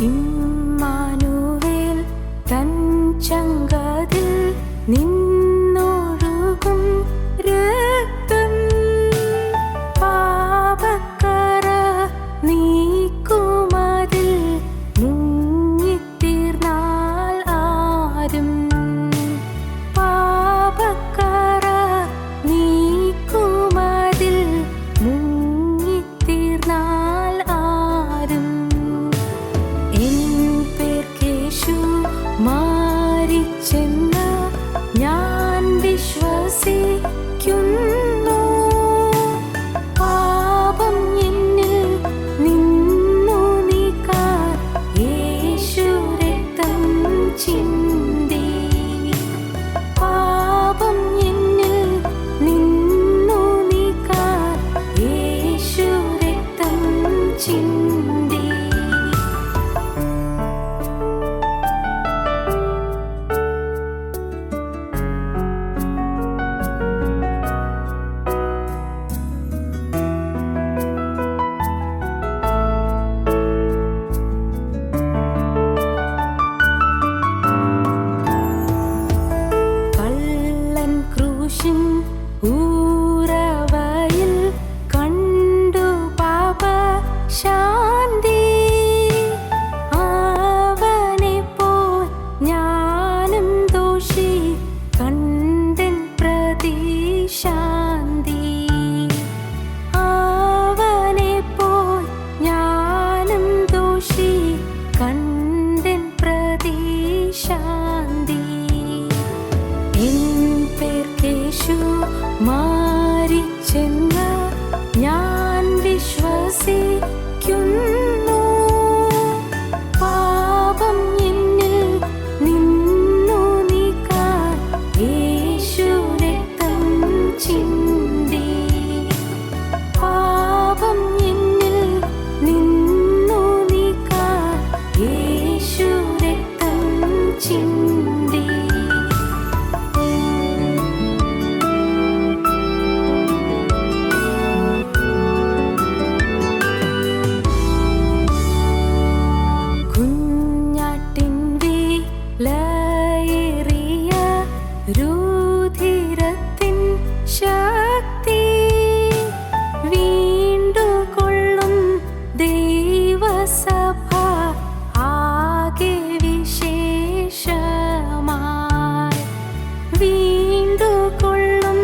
Emmanuel തൻ ചങ്കതിൽ നിന്നൊഴുകും രക്തം പാപക്കറ നീക്കുമതിൽ മുങ്ങിത്തീർന്നാൽ ആരും പാപക്കറ നീക്കുമതിൽ മുങ്ങിത്തീർന്നാൽ ആരും എൻ പേർക്കേശു മാരിച്ചെന്ന് ഞാൻ വിശ്വസിക്കുന്നു. പാപം എന്നിൽ നിന്നു നീക്കാൻ യേശു രക്തം ചിന്തി. പാപം എന്നിൽ നിന്നു നീക്കാൻ യേശു രക്തം ചിന്തി. കള്ളൻ ക്രൂശിൻ ഊരവയിൽ കണ്ടു പാപ ശാന്തി. അവനെപ്പോൽ ഞാനും ദോഷി കണ്ടൻ പ്രതിശാന്തി. അവനെപ്പോൽ ഞാനും ദോഷി കണ്ടൻ പ്രതിശാന്തി. എൻ പേർക്കേശു മാരിച്ചെന്ന് ഞാൻ വിശ്വസിക്കുന്നു. പാപം എന്നിൽ നിന്നു നീക്കാൻ യേശു രക്തം ചിന്തി. പാപം എന്നിൽ നിന്നു നീക്കാൻ യേശു രക്തം ചിന്തി. കുഞ്ഞാട്ടിൻ വിലയേറിയ രുധിരത്തിൻ ശക്തി വീണ്ടുകൊള്ളും ദൈവസഭ ആകെ വിശേഷമായി. വീണ്ടുകൊള്ളും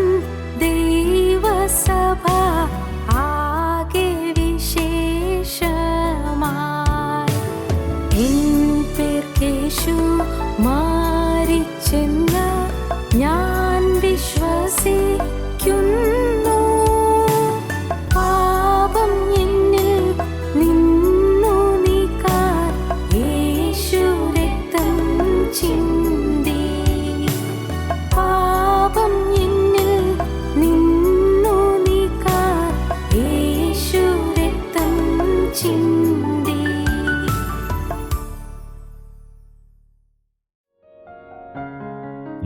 ദൈവസഭ ആകെ വിശേഷമായി. എൻ പേർക്കേശു മാരിച്ചെന്ന് ഞാൻ വിശ്വസിക്കുന്നു. പാപം എന്നിൽ നിന്നു നീക്കാൻ യേശു രക്തം ചിന്തി. പാപം എന്നിൽ നിന്നു നീക്കാൻ യേശു രക്തം ചിന്തി.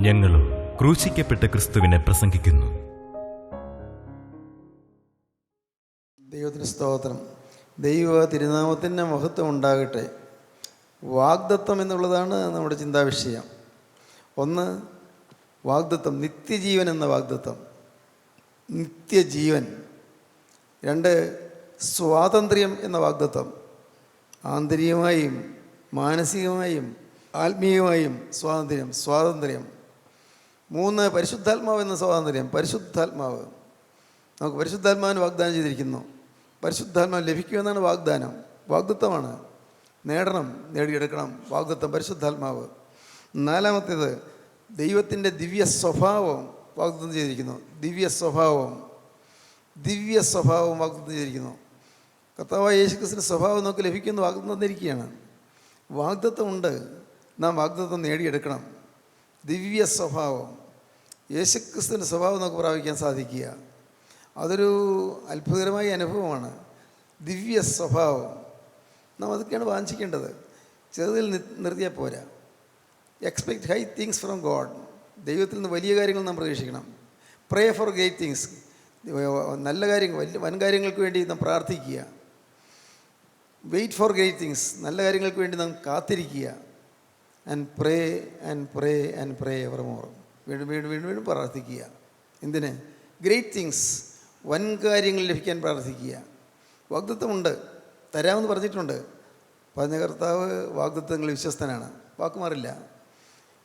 ഞങ്ങളോ ക്രൂശിക്കപ്പെട്ട ക്രിസ്തുവിനെ പ്രസംഗിക്കുന്നു. ദൈവത്തിന് സ്തോത്രം. ദൈവ തിരുനാമത്തിൻ്റെ മഹത്വം ഉണ്ടാകട്ടെ. വാഗ്ദത്തം എന്നുള്ളതാണ് നമ്മുടെ ചിന്താവിഷയം. ഒന്ന്, വാഗ്ദത്തം, നിത്യജീവൻ എന്ന വാഗ്ദത്തം, നിത്യജീവൻ. രണ്ട്, സ്വാതന്ത്ര്യം എന്ന വാഗ്ദത്തം, ആന്തരികമായും മാനസികമായും ആത്മീയമായും സ്വാതന്ത്ര്യം. മൂന്ന്, പരിശുദ്ധാത്മാവ് എന്ന സ്വാതന്ത്ര്യം, പരിശുദ്ധാത്മാവ്. നമുക്ക് പരിശുദ്ധാത്മാവിന് വാഗ്ദാനം ചെയ്തിരിക്കുന്നു. പരിശുദ്ധാത്മാവ് ലഭിക്കുമെന്നാണ് വാഗ്ദാനം, വാഗ്ദത്തമാണ്. നേടണം, നേടിയെടുക്കണം, വാഗ്ദത്തം പരിശുദ്ധാത്മാവ്. നാലാമത്തേത്, ദൈവത്തിൻ്റെ ദിവ്യ സ്വഭാവം വാഗ്ദത്തം ചെയ്തിരിക്കുന്നു. ദിവ്യ സ്വഭാവം വാഗ്ദത്തം ചെയ്തിരിക്കുന്നു. കർത്താവായ യേശുക്രിസ്തുവിൻ്റെ സ്വഭാവം നമുക്ക് ലഭിക്കുമെന്ന് വാഗ്ദത്തം തന്നിരിക്കുകയാണ്. വാഗ്ദത്തമുണ്ട്, നാം വാഗ്ദത്തം നേടിയെടുക്കണം. ദിവ്യ സ്വഭാവം, യേശുക്രിസ്തുവിൻ്റെ സ്വഭാവം നമുക്ക് പ്രാപിക്കാൻ സാധിക്കുക. അതൊരു അത്ഭുതകരമായ അനുഭവമാണ്. ദിവ്യ സ്വഭാവം നാം അതൊക്കെയാണ് വാഞ്ചിക്കേണ്ടത്. ചെറുതിൽ നിർത്തിയാൽ പോരാ. Expect high things from God. ദൈവത്തിൽ നിന്ന് വലിയ കാര്യങ്ങൾ നാം പ്രതീക്ഷിക്കണം. Pray for great things. നല്ല കാര്യങ്ങൾ, വൻ കാര്യങ്ങൾക്ക് വേണ്ടി നാം പ്രാർത്ഥിക്കുക. വെയിറ്റ് ഫോർ ഗ്രേറ്റ് തിങ്സ്, നല്ല കാര്യങ്ങൾക്ക് വേണ്ടി നാം കാത്തിരിക്കുക. And pray and pray and pray evermore, വീണ്ടും വീണ്ടും വീണ്ടും വീണ്ടും പ്രാർത്ഥിക്കുക. എന്തിന്? ഗ്രേറ്റ് തിങ്സ്, വൻ കാര്യങ്ങൾ ലഭിക്കാൻ പ്രാർത്ഥിക്കുക. വാഗ്ദത്തമുണ്ട്, തരാമെന്ന് പറഞ്ഞിട്ടുണ്ട്. പറഞ്ഞ കർത്താവ് വാഗ്ദത്തങ്ങളിൽ വിശ്വസ്തനാണ്, വാക്കുമാറില്ല,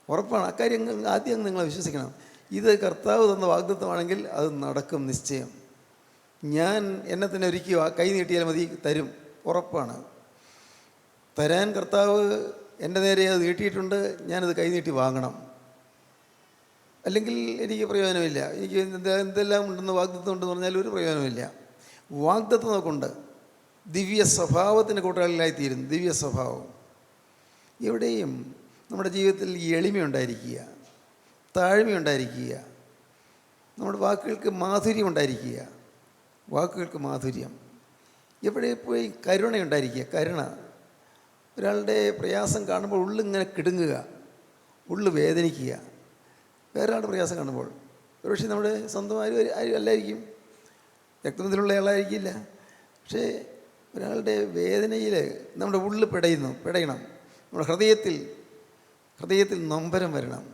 ഉറപ്പാണ്. അക്കാര്യങ്ങൾ ആദ്യം നിങ്ങൾ വിശ്വസിക്കണം. ഇത് കർത്താവ് തന്ന വാഗ്ദത്തമാണെങ്കിൽ അത് നടക്കും നിശ്ചയം. ഞാൻ എന്നെ തന്നെ ഒരുക്കി കൈ നീട്ടിയാൽ മതി, തരും, ഉറപ്പാണ്. തരാൻ കർത്താവ് എൻ്റെ നേരെ അത് നീട്ടിയിട്ടുണ്ട്, ഞാനത് കൈ നീട്ടി വാങ്ങണം. അല്ലെങ്കിൽ എനിക്ക് പ്രയോജനമില്ല. എനിക്ക് എന്തെല്ലാം ഉണ്ടെന്ന് വാഗ്ദത്തം ഉണ്ടെന്ന് പറഞ്ഞാൽ ഒരു പ്രയോജനമില്ല. വാഗ്ദത്തം നമുക്കുണ്ട്. ദിവ്യ സ്വഭാവത്തിൻ്റെ കൂട്ടാളികളായിത്തീരുന്നു. ദിവ്യ സ്വഭാവം എവിടെയും നമ്മുടെ ജീവിതത്തിൽ എളിമയുണ്ടായിരിക്കുക, താഴ്മയുണ്ടായിരിക്കുക, നമ്മുടെ വാക്കുകൾക്ക് മാധുര്യം ഉണ്ടായിരിക്കുക. വാക്കുകൾക്ക് മാധുര്യം. എവിടെ പോയി കരുണയുണ്ടായിരിക്കുക. കരുണ. ഒരാളുടെ പ്രയാസം കാണുമ്പോൾ ഉള്ളിങ്ങനെ കിടുങ്ങുക, ഉള്ളു വേദനിക്കുക. വേറെ ആളുടെ പ്രയാസം കാണുമ്പോൾ, ഒരുപക്ഷെ നമ്മുടെ സ്വന്തം ആരും അല്ലായിരിക്കും, രക്തബന്ധത്തിലുള്ള ആളായിരിക്കില്ല. പക്ഷേ ഒരാളുടെ വേദനയിൽ നമ്മുടെ ഉള്ളു പിടയണം. നമ്മുടെ ഹൃദയത്തിൽ നൊമ്പരം വരണം.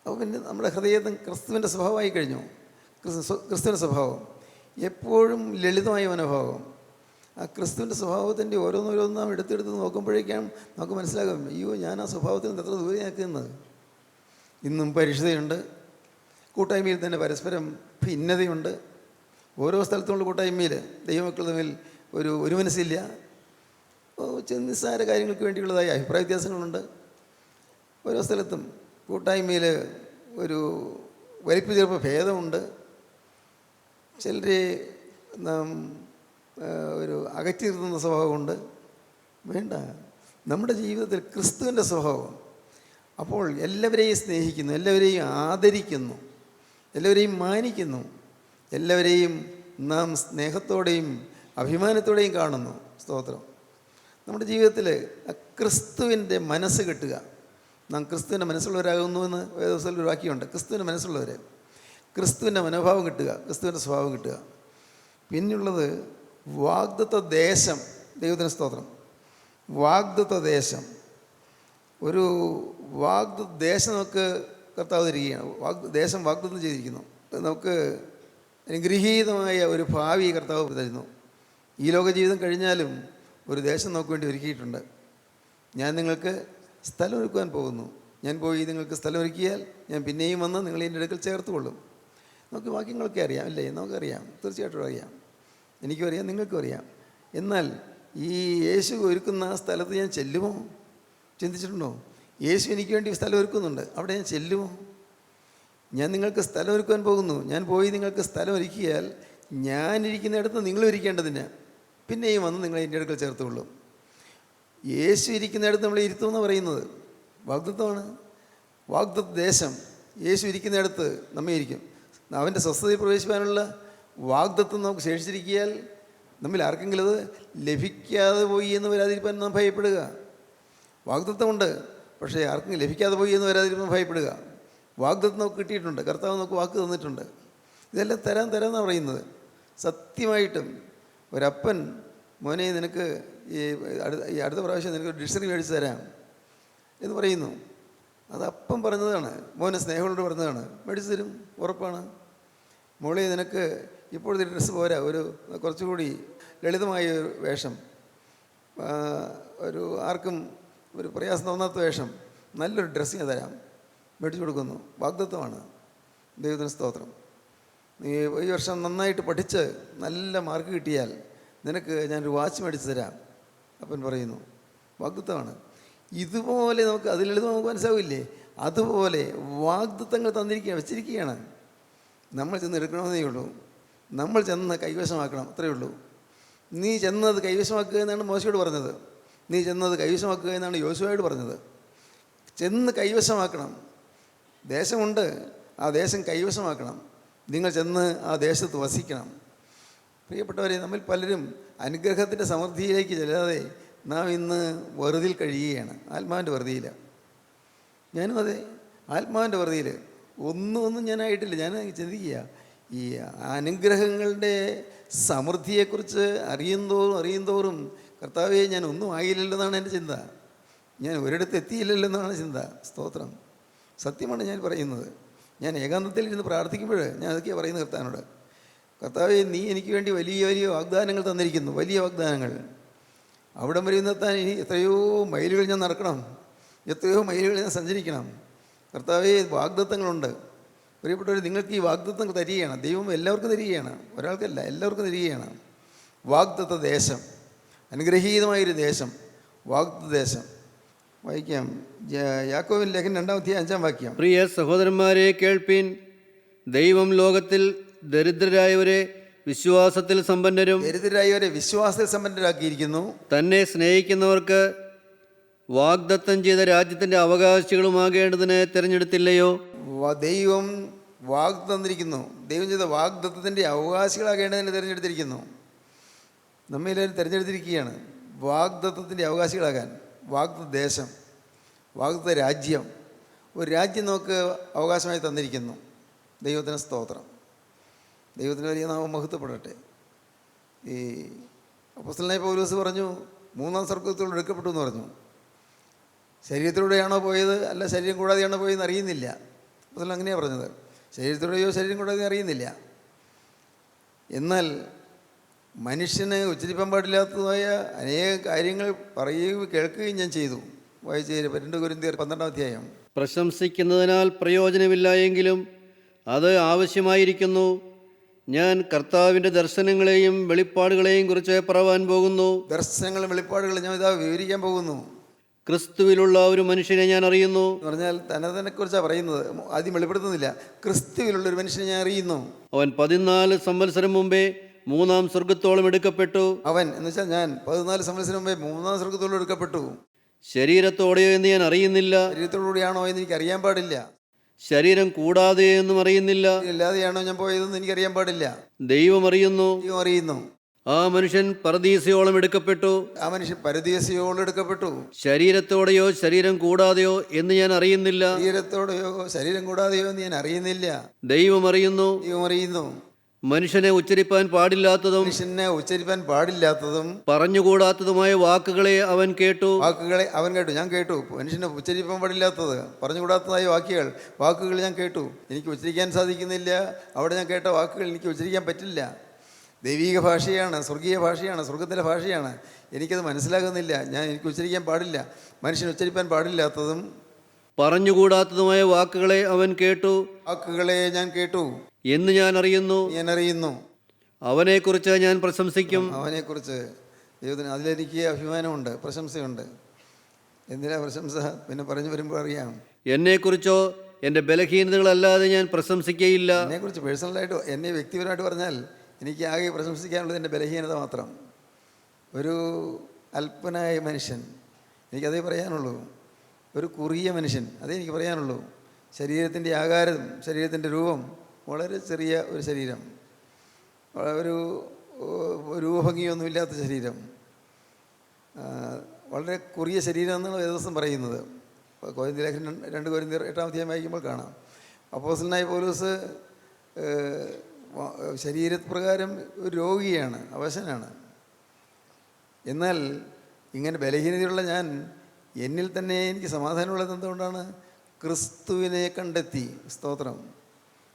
അപ്പോൾ പിന്നെ നമ്മുടെ ഹൃദയത്തിൽ ക്രിസ്തുവിൻ്റെ സ്വഭാവമായി കഴിഞ്ഞു. ക്രിസ്തുവിൻ്റെ സ്വഭാവം എപ്പോഴും ലളിതമായ മനോഭാവം. ആ ക്രിസ്തുവിൻ്റെ സ്വഭാവത്തിൻ്റെ ഓരോന്നോരോന്നും നാം എടുത്തെടുത്ത് നോക്കുമ്പോഴേക്കാണ് നമുക്ക് മനസ്സിലാകും, അയ്യോ ഞാൻ ആ സ്വഭാവത്തിൽ നിന്ന് എത്ര ദൂരെ നിൽക്കുന്നത്. ഇന്നും പരിശുദ്ധയുണ്ട്, കൂട്ടായ്മയിൽ തന്നെ പരസ്പരം ഭിന്നതയുണ്ട്. ഓരോ സ്ഥലത്തുമുള്ള കൂട്ടായ്മയിൽ ദൈവമക്കൾ തമ്മിൽ ഒരു മനസ്സില്ല. നിസ്സാര കാര്യങ്ങൾക്ക് വേണ്ടിയുള്ളതായ അഭിപ്രായ വ്യത്യാസങ്ങളുണ്ട്. ഓരോ സ്ഥലത്തും കൂട്ടായ്മയിൽ ഒരു വലിപ്പ് ചെറുപ്പ ഭേദമുണ്ട്. ചിലരെ നാം ഒരു അകറ്റി നിർത്തുന്ന സ്വഭാവമുണ്ട്. വേണ്ട, നമ്മുടെ ജീവിതത്തിൽ ക്രിസ്തുവിൻ്റെ സ്വഭാവം. അപ്പോൾ എല്ലാവരെയും സ്നേഹിക്കുന്നു, എല്ലാവരെയും ആദരിക്കുന്നു, എല്ലാവരെയും മാനിക്കുന്നു, എല്ലാവരെയും നാം സ്നേഹത്തോടെയും അഭിമാനത്തോടെയും കാണുന്നു. സ്തോത്രം. നമ്മുടെ ജീവിതത്തിൽ ക്രിസ്തുവിൻ്റെ മനസ്സ് കിട്ടുക. നാം ക്രിസ്തുവിൻ്റെ മനസ്സുള്ളവരാകുന്നുവെന്ന് വേദപുസ്തകത്തിൽ ഒരു വാക്യമുണ്ട്. ക്രിസ്തുവിൻ്റെ മനസ്സുള്ളവർ, ക്രിസ്തുവിൻ്റെ മനോഭാവം കിട്ടുക, ക്രിസ്തുവിൻ്റെ സ്വഭാവം കിട്ടുക. പിന്നെയുള്ളത് വാഗ്ദത്ത ദേശം. ദൈവത്തിന് സ്തോത്രം. വാഗ്ദത്ത ദേശം, ഒരു വാഗ്ദത്ത ദേശം നമുക്ക് കർത്താവ് തരികയാണ്. ദേശം വാഗ്ദത്തം ചെയ്തിരിക്കുന്നു. നമുക്ക് അനുഗ്രഹീതമായ ഒരു ഭാവി കർത്താവ് തരുന്നു. ഈ ലോക ജീവിതം കഴിഞ്ഞാലും ഒരു ദേശം നമുക്ക് വേണ്ടി ഒരുക്കിയിട്ടുണ്ട്. ഞാൻ നിങ്ങൾക്ക് സ്ഥലം ഒരുക്കുവാൻ പോകുന്നു. ഞാൻ പോയി നിങ്ങൾക്ക് സ്ഥലം ഒരുക്കിയാൽ ഞാൻ പിന്നെയും വന്ന് നിങ്ങളെ എൻ്റെ അടുക്കൽ ചേർത്തുകൊള്ളും. നമുക്ക് വാക്യങ്ങളൊക്കെ അറിയാം, അല്ലേ? നമുക്കറിയാം, തീർച്ചയായിട്ടും അറിയാം. എനിക്കും അറിയാം, നിങ്ങൾക്കും അറിയാം. എന്നാൽ ഈ യേശു ഒരുക്കുന്ന സ്ഥലത്ത് ഞാൻ ചെല്ലുമോ? ചിന്തിച്ചിട്ടുണ്ടോ? യേശു എനിക്ക് വേണ്ടി സ്ഥലം ഒരുക്കുന്നുണ്ട്, അവിടെ ഞാൻ ചെല്ലുമോ? ഞാൻ നിങ്ങൾക്ക് സ്ഥലം ഒരുക്കുവാൻ പോകുന്നു. ഞാൻ പോയി നിങ്ങൾക്ക് സ്ഥലം ഒരുക്കിയാൽ ഞാനിരിക്കുന്നിടത്ത് നിങ്ങൾ ഇരിക്കേണ്ടതിന് പിന്നെയും വന്ന് നിങ്ങളെ എൻ്റെ അടുക്കൽ ചേർത്തുകൊള്ളും. യേശു ഇരിക്കുന്നിടത്ത് നമ്മളെ ഇരുത്തുമെന്ന് പറയുന്നത് വാഗ്ദത്തമാണ്. വാഗ്ദത്ത ദേശം, യേശു ഇരിക്കുന്നിടത്ത് നമ്മെ ഇരിക്കും. അവൻ്റെ സ്വസ്ഥതയിൽ പ്രവേശിക്കാനുള്ള വാഗ്ദത്തം നമുക്ക് ശേഷിച്ചിരിക്കിയാൽ നമ്മിൽ ആർക്കെങ്കിലും അത് ലഭിക്കാതെ പോയി എന്ന് വരാതിരിക്കാൻ നാം ഭയപ്പെടുക. വാഗ്ദത്തമുണ്ട്, പക്ഷേ ആർക്കെങ്കിലും ലഭിക്കാതെ പോയി എന്ന് വരാതിരിക്കാൻ ഭയപ്പെടുക. വാഗ്ദത്തം നമുക്ക് കിട്ടിയിട്ടുണ്ട്, കർത്താവ് നമുക്ക് വാക്ക് തന്നിട്ടുണ്ട്. ഇതെല്ലാം തരാമെന്നാണ് പറയുന്നത്. സത്യമായിട്ടും ഒരപ്പൻ, മോനെ നിനക്ക് ഈ അടുത്ത പ്രാവശ്യം നിനക്ക് ഡിക്ഷണറി മേടിച്ച് തരാം എന്ന് പറയുന്നു. അത് അപ്പം പറഞ്ഞതാണ്, മോനെ സ്നേഹമുള്ളോട് പറഞ്ഞതാണ്. മേടിച്ച് തരും, ഉറപ്പാണ്. മോളെ നിനക്ക് ഇപ്പോഴത്തെ ഡ്രസ്സ് പോരാ, കുറച്ചുകൂടി ലളിതമായ ഒരു വേഷം, ആർക്കും ഒരു പ്രയാസം തോന്നാത്ത വേഷം, നല്ലൊരു ഡ്രസ്സിങ് തരാം, മേടിച്ചു കൊടുക്കുന്നു. വാഗ്ദത്തമാണ്. ദൈവത്തിന് സ്തോത്രം. നീ ഈ വർഷം നന്നായിട്ട് പഠിച്ച് നല്ല മാർക്ക് കിട്ടിയാൽ നിനക്ക് ഞാനൊരു വാച്ച് മേടിച്ച് തരാം, അപ്പൻ പറയുന്നു. വാഗ്ദത്തമാണ്. ഇതുപോലെ നമുക്ക് അതിൽ നമുക്ക് മനസ്സിലാവില്ലേ? അതുപോലെ വാഗ്ദത്തങ്ങൾ വെച്ചിരിക്കുകയാണ്. നമ്മൾ ചെന്ന് എടുക്കണമെന്നേ ഉള്ളൂ. നമ്മൾ ചെന്ന് കൈവശമാക്കണം, അത്രയേ ഉള്ളൂ. നീ ചെന്നത് കൈവശമാക്കുക എന്നാണ് മോശയോട് പറഞ്ഞത്. നീ ചെന്നത് കൈവശമാക്കുക എന്നാണ് യോശുവയോട് പറഞ്ഞത്. ചെന്ന് കൈവശമാക്കണം. ദേശമുണ്ട്, ആ ദേശം കൈവശമാക്കണം. നിങ്ങൾ ചെന്ന് ആ ദേശത്ത് വസിക്കണം. പ്രിയപ്പെട്ടവരെ, നമ്മിൽ പലരും അനുഗ്രഹത്തിൻ്റെ സമൃദ്ധിയിലേക്ക് ചെല്ലാതെ നാം ഇന്ന് വെറുതിൽ കഴിയുകയാണ്. ആത്മാവിൻ്റെ വെറുതിയിൽ. ഞാനും അതെ, ആത്മാവിൻ്റെ വെറുതിയിൽ. ഒന്നും ഞാനായിട്ടില്ല. ഞാൻ ചിന്തിക്കുക, ഈ അനുഗ്രഹങ്ങളുടെ സമൃദ്ധിയെക്കുറിച്ച് അറിയുന്തോറും കർത്താവേ ഞാൻ ഒന്നും ആയില്ലല്ലോ എന്നാണ് എൻ്റെ ചിന്ത, ഞാൻ ഒരിടത്ത് എത്തിയില്ലല്ലോ എന്നാണ് ചിന്ത. സ്തോത്രം. സത്യമാണ് ഞാൻ പറയുന്നത്. ഞാൻ ഏകാന്തത്തിൽ ഇരുന്ന് പ്രാർത്ഥിക്കുമ്പോൾ ഞാൻ അതൊക്കെയാണ് പറയുന്നത് കർത്താവിനോട്. കർത്താവേ, നീ എനിക്ക് വേണ്ടി വലിയ വലിയ വാഗ്ദാനങ്ങൾ തന്നിരിക്കുന്നു, വലിയ വാഗ്ദാനങ്ങൾ. അവിടം വരെ എത്താൻ ഇനി എത്രയോ മൈലുകൾ ഞാൻ നടക്കണം, എത്രയോ മൈലുകൾ ഞാൻ സഞ്ചരിക്കണം. കർത്താവേ, വാഗ്ദത്തങ്ങളുണ്ട്. പ്രിയപ്പെട്ടവർ, നിങ്ങൾക്ക് ഈ വാഗ്ദത്തങ്ങൾ തരികയാണ് ദൈവം, എല്ലാവർക്കും തരികയാണ്, ഒരാൾക്കല്ല, എല്ലാവർക്കും തരികയാണ്. വാഗ്ദത്ത ദേശം, അനുഗ്രഹീതമായൊരു ദേശം, വാഗ്ദത്ത ദേശം. വായിക്കാം, യാക്കോബിൻ ലേഖനം 2:5 പ്രിയ സഹോദരന്മാരെ കേൾപ്പീൻ. ദൈവം ലോകത്തിൽ ദരിദ്രരായവരെ വിശ്വാസത്തിൽ സമ്പന്നരും ദരിദ്രരായവരെ വിശ്വാസത്തിൽ സമ്പന്നരാക്കിയിരിക്കുന്നു. തന്നെ സ്നേഹിക്കുന്നവർക്ക് വാഗ്ദത്തം ചെയ്ത രാജ്യത്തിൻ്റെ അവകാശികളുമാകേണ്ടതിന് തിരഞ്ഞെടുത്തില്ലയോ? ദൈവം വാഗ്ദത്തം തന്നിരിക്കുന്നു. ദൈവം ചെയ്ത വാഗ്ദത്തത്തിൻ്റെ അവകാശികളാകേണ്ടതിന് തിരഞ്ഞെടുത്തിരിക്കുന്നു. നമ്മെല്ലാവരും തിരഞ്ഞെടുത്തിരിക്കുകയാണ് വാഗ്ദത്തത്തിൻ്റെ അവകാശികളാകാൻ. വാഗ്ദത്ത ദേശം, വാഗ്ദത്ത രാജ്യം, ഒരു രാജ്യം നമുക്ക് അവകാശമായി തന്നിരിക്കുന്നു. ദൈവത്തിന് സ്തോത്രം. ദൈവത്തിന് വലിയ നാമം മഹത്വപ്പെടട്ടെ. ഈ അപ്പോസ്തലനായ പൗലോസ് പറഞ്ഞു, 3-ാം സ്വർഗ്ഗത്തിലൂടെ എടുക്കപ്പെട്ടു എന്ന് പറഞ്ഞു. ശരീരത്തിലൂടെയാണോ പോയത്, അല്ല ശരീരം കൂടാതെയാണോ പോയതെന്ന് അറിയുന്നില്ല. അപ്പോസ്തലൻ അങ്ങനെയാണ് പറഞ്ഞത്, ശരീരത്തിലൂടെയോ ശരീരം കൂടാതെയോ അറിയുന്നില്ല. എന്നാൽ മനുഷ്യന് ഉച്ചരിപ്പാൻ പാടില്ലാത്തതായ അനേക കാര്യങ്ങൾ പറയുകയും കേൾക്കുകയും ഞാൻ ചെയ്തു. വായിച്ച് 2 കൊരിന്ത്യർ 12 പ്രശംസിക്കുന്നതിനാൽ പ്രയോജനമില്ല എങ്കിലും അത് ആവശ്യമായിരിക്കുന്നു. ഞാൻ കർത്താവിൻ്റെ ദർശനങ്ങളെയും വെളിപ്പാടുകളെയും കുറിച്ച് പറവാൻ പോകുന്നു. ദർശനങ്ങളും വെളിപ്പാടുകളും ഞാൻ ഇതാ വിവരിക്കാൻ പോകുന്നു. ക്രിസ്തുവിലുള്ള ഒരു മനുഷ്യനെ ഞാൻ അറിയുന്നു. എന്ന് പറഞ്ഞാൽ തന്നെക്കുറിച്ചാണ് പറയുന്നത്, ആദ്യം വെളിപ്പെടുത്തുന്നില്ല. ക്രിസ്തുവിലുള്ളൊരു മനുഷ്യനെ ഞാൻ അറിയുന്നു. അവൻ 14 സംവത്സരം മുമ്പേ 3-ാം സ്വർഗത്തോളം എടുക്കപ്പെട്ടു. അവൻ എന്ന് വെച്ചാൽ ഞാൻ 14 സംവത്സരം മുമ്പേ 3-ാം സ്വർഗത്തോളം എടുക്കപ്പെട്ടു. ശരീരത്തോടെയോ എന്ന് ഞാൻ അറിയുന്നില്ല. ശരീരത്തോടുകൂടിയാണോ എന്ന് എനിക്ക് അറിയാൻ പാടില്ല. ശരീരം കൂടാതെയോ എന്നും അറിയുന്നില്ല. ഇല്ലാതെയാണോ ഞാൻ പോയതെന്ന് എനിക്കറിയാൻ പാടില്ല. ദൈവം അറിയുന്നു. ദൈവം അറിയുന്നു. ആ മനുഷ്യൻ പരദീസയോളം എടുക്കപ്പെട്ടു. ആ മനുഷ്യൻ പരദീസയോളം എടുക്കപ്പെട്ടു. ശരീരത്തോടെയോ ശരീരം കൂടാതെയോ എന്ന് ഞാൻ അറിയുന്നില്ല. ശരീരത്തോടെയോ ശരീരം കൂടാതെയോ എന്ന് ഞാൻ അറിയുന്നില്ല. ദൈവം അറിയുന്നു. ദൈവം അറിയുന്നു. മനുഷ്യനെ ഉച്ചരിപ്പാൻ പാടില്ലാത്തതും മനുഷ്യനെ ഉച്ചരിപ്പാൻ പാടില്ലാത്തതും പറഞ്ഞുകൂടാത്തതുമായ വാക്കുകളെ അവൻ കേട്ടു. വാക്കുകളെ അവൻ കേട്ടു, ഞാൻ കേട്ടു. മനുഷ്യനെ ഉച്ചരിപ്പാൻ പാടില്ലാത്തത്, പറഞ്ഞുകൂടാത്തതായ വാക്കുകൾ ഞാൻ കേട്ടു. എനിക്ക് ഉച്ചരിക്കാൻ സാധിക്കുന്നില്ല. അവിടെ ഞാൻ കേട്ട വാക്കുകൾ എനിക്ക് ഉച്ചരിക്കാൻ പറ്റില്ല. ദൈവീക ഭാഷയാണ്, സ്വർഗീയ ഭാഷയാണ്, സ്വർഗത്തിലെ ഭാഷയാണ്. എനിക്കത് മനസ്സിലാകുന്നില്ല. എനിക്ക് ഉച്ചരിക്കാൻ പാടില്ല. മനുഷ്യൻ ഉച്ചരിപ്പാൻ പാടില്ലാത്തതും പറഞ്ഞുകൂടാത്തതുമായ വാക്കുകളെ അവൻ കേട്ടു. വാക്കുകളെ ഞാൻ കേട്ടു എന്ന് ഞാൻ അറിയുന്നു. അവനെക്കുറിച്ച് ഞാൻ പ്രശംസിക്കും. അവനെക്കുറിച്ച് ദൈവത്തിന് അതിലെനിക്ക് അഭിമാനമുണ്ട്, പ്രശംസയുണ്ട്. എന്തിനാ പ്രശംസ? പിന്നെ പറഞ്ഞു വരുമ്പോൾ അറിയാം. എന്നെക്കുറിച്ചോ എൻ്റെ ബലഹീനതകളല്ലാതെ ഞാൻ പ്രശംസിക്കുകയില്ല. എന്നെക്കുറിച്ച് പേഴ്സണലായിട്ട്, എന്നെ വ്യക്തിപരമായിട്ട് പറഞ്ഞാൽ എനിക്ക് ആകെ പ്രശംസിക്കാനുള്ളത് എൻ്റെ ബലഹീനത മാത്രം. ഒരു അല്പനായ മനുഷ്യൻ, എനിക്കതേ പറയാനുള്ളൂ. ഒരു കുറിയ മനുഷ്യൻ, അതേ എനിക്ക് പറയാനുള്ളൂ. ശരീരത്തിൻ്റെ ആകാരം, ശരീരത്തിൻ്റെ രൂപം വളരെ ചെറിയ ഒരു ശരീരം, ഒരു രൂപഭംഗിയൊന്നുമില്ലാത്ത ശരീരം, വളരെ കുറിയ ശരീരം എന്നാണ് വേദവസ്തം പറയുന്നത്. കൊരിന്ത്യർ ലേഖനം 2 കൊരിന്ത്യർ 8 വായിക്കുമ്പോൾ കാണാം. അപ്പോസ്തലനായ പൗലോസ് ശരീരപ്രകാരം ഒരു രോഗിയാണ്, അവശനാണ്. എന്നാൽ ഇങ്ങനെ ബലഹീനതയുള്ള ഞാൻ, എന്നിൽ തന്നെ എനിക്ക് സമാധാനമുള്ളത് എന്തുകൊണ്ടാണ്? ക്രിസ്തുവിനെ കണ്ടെത്തി. സ്തോത്രം.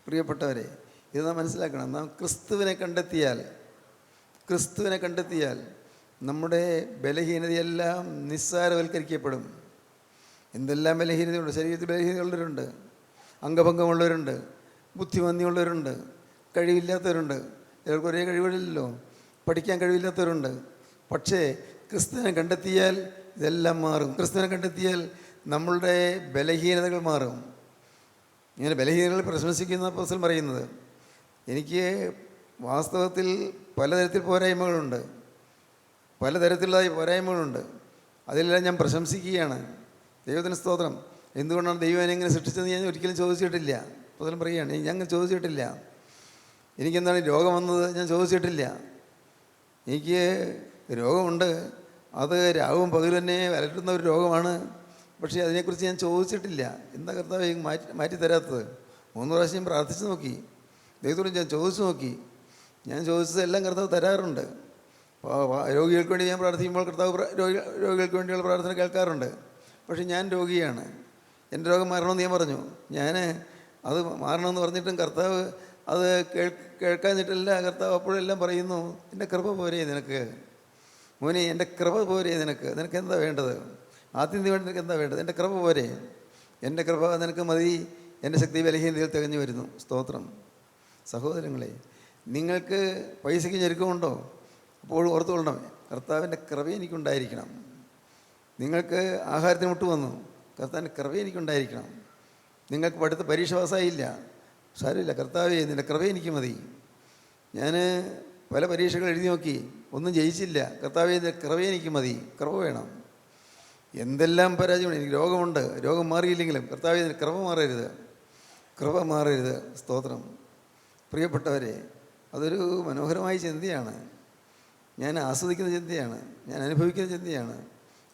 പ്രിയപ്പെട്ടവരെ, ഇത് നാം മനസ്സിലാക്കണം. നാം ക്രിസ്തുവിനെ കണ്ടെത്തിയാൽ നമ്മുടെ ബലഹീനതയെല്ലാം നിസ്സാരവൽക്കരിക്കപ്പെടും. എന്തെല്ലാം ബലഹീനതയുണ്ട്. ശരീരത്തിൽ ബലഹീനതയുള്ളവരുണ്ട്, അംഗഭംഗമുള്ളവരുണ്ട്, ബുദ്ധിമന്ദിയുള്ളവരുണ്ട്, കഴിവില്ലാത്തവരുണ്ട്. ചിലർക്ക് ഒരേ കഴിവുകളില്ലല്ലോ, പഠിക്കാൻ കഴിവില്ലാത്തവരുണ്ട്. പക്ഷേ ക്രിസ്തുവിനെ കണ്ടെത്തിയാൽ ഇതെല്ലാം മാറും. ക്രിസ്തുവിനെ കണ്ടെത്തിയാൽ നമ്മളുടെ ബലഹീനതകൾ മാറും. ഇങ്ങനെ ബലഹീനതകൾ പ്രശംസിക്കുന്ന അപ്പോസ്തലൻ പറയുന്നത്, എനിക്ക് വാസ്തവത്തിൽ പലതരത്തിൽ പോരായ്മകളുണ്ട്, പലതരത്തിലുള്ളതായ പോരായ്മകളുണ്ട്. അതിലെല്ലാം ഞാൻ പ്രശംസിക്കുകയാണ്. ദൈവത്തിന് സ്തോത്രം. എന്തുകൊണ്ടാണ് ദൈവം എന്നെ ഇങ്ങനെ സൃഷ്ടിച്ചതെന്ന് ഞാൻ ഒരിക്കലും ചോദിച്ചിട്ടില്ല. അപ്പോസ്തലൻ പറയുകയാണ്, ഞാൻ അങ്ങനെ ചോദിച്ചിട്ടില്ല. എനിക്കെന്താണ് രോഗം വന്നത് ഞാൻ ചോദിച്ചിട്ടില്ല. എനിക്ക് രോഗമുണ്ട്, അത് രാവും പകലും തന്നെ വലട്ടുന്ന ഒരു രോഗമാണ്. പക്ഷേ അതിനെക്കുറിച്ച് ഞാൻ ചോദിച്ചിട്ടില്ല. എന്താ കർത്താവ് മാറ്റി തരാത്തത്? 3 പ്രാവശ്യം പ്രാർത്ഥിച്ച് നോക്കി, ദൈവത്തോട് ഞാൻ ചോദിച്ചു നോക്കി. ഞാൻ ചോദിച്ചതെല്ലാം കർത്താവ് തരാറുണ്ട്. രോഗികൾക്ക് വേണ്ടി ഞാൻ പ്രാർത്ഥിക്കുമ്പോൾ കർത്താവ് രോഗികൾക്ക് വേണ്ടിയുള്ള പ്രാർത്ഥന കേൾക്കാറുണ്ട്. പക്ഷേ ഞാൻ രോഗിയാണ്, എൻ്റെ രോഗം മാറണമെന്ന് ഞാൻ പറഞ്ഞു. ഞാൻ അത് മാറണമെന്ന് പറഞ്ഞിട്ടും കർത്താവ് അത് കേൾക്കാഞ്ഞിട്ടില്ല. കർത്താവ് അപ്പോഴെല്ലാം പറയുന്നു, എൻ്റെ കൃപ പോരേ നിനക്ക് മോനെ, എൻ്റെ കൃപ പോരേ നിനക്ക് എന്താ വേണ്ടത്? ആദ്യം വേണ്ടി നിനക്ക് എന്താ വേണ്ടത്? എൻ്റെ കൃപ പോരെ, എൻ്റെ കൃപ നിനക്ക് മതി, എൻ്റെ ശക്തി ബലഹീനതയിൽ തികഞ്ഞു വരുന്നു. സ്തോത്രം. സഹോദരങ്ങളെ, നിങ്ങൾക്ക് പൈസയ്ക്ക് ഞെരുക്കമുണ്ടോ? അപ്പോൾ ഓർത്തുകൊള്ളണം, കർത്താവിൻ്റെ കൃപ എനിക്കുണ്ടായിരിക്കണം. നിങ്ങൾക്ക് ആഹാരത്തിന് മുട്ട് വന്നു, കർത്താവിൻ്റെ കൃപ എനിക്കുണ്ടായിരിക്കണം. നിങ്ങൾക്ക് പഠിത്ത പരീക്ഷ പാസ്സായില്ല, സാരമില്ല, കർത്താവേ നിൻ്റെ കൃപ എനിക്ക് മതി. ഞാൻ പല പരീക്ഷകൾ എഴുതി നോക്കി, ഒന്നും ജയിച്ചില്ല, കർത്താവേ നിൻ്റെ കൃപ എനിക്ക് മതി. കൃപ വേണം. എന്തെല്ലാം പരാജയമാണ്, എനിക്ക് രോഗമുണ്ട്, രോഗം മാറിയില്ലെങ്കിലും കർത്താവേ നിൻ്റെ കൃപ മാറരുത്, കൃപ മാറരുത്. സ്തോത്രം. പ്രിയപ്പെട്ടവരെ, അതൊരു മനോഹരമായ ചിന്തയാണ്, ഞാൻ ആസ്വദിക്കുന്ന ചിന്തയാണ്, ഞാൻ അനുഭവിക്കുന്ന ചിന്തയാണ്.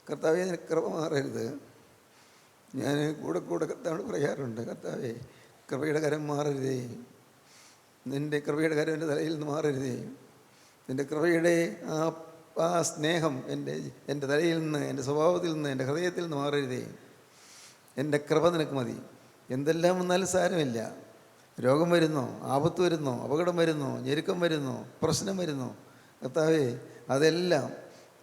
കർത്താവേ നിൻ്റെ കൃപ മാറരുത്. ഞാൻ കൂടെ കർത്താവിനോട് പറയാറുണ്ട്, കർത്താവേ കൃപയുടെ കരം മാറരുതേ, നിൻ്റെ കൃപയുടെ കരം എൻ്റെ തലയിൽ നിന്ന് മാറരുതേ, നിൻ്റെ കൃപയുടെ ആ സ്നേഹം എൻ്റെ തലയിൽ നിന്ന്, എൻ്റെ സ്വഭാവത്തിൽ നിന്ന്, എൻ്റെ ഹൃദയത്തിൽ നിന്ന് മാറരുതേ. എൻ്റെ കൃപ നിനക്ക് മതി. എന്തെല്ലാം വന്നാലും സാരമില്ല. രോഗം വരുന്നോ, ആപത്ത് വരുന്നോ, അപകടം വരുന്നോ, ഞെരുക്കം വരുന്നോ, പ്രശ്നം വരുന്നോ, കർത്താവേ അതെല്ലാം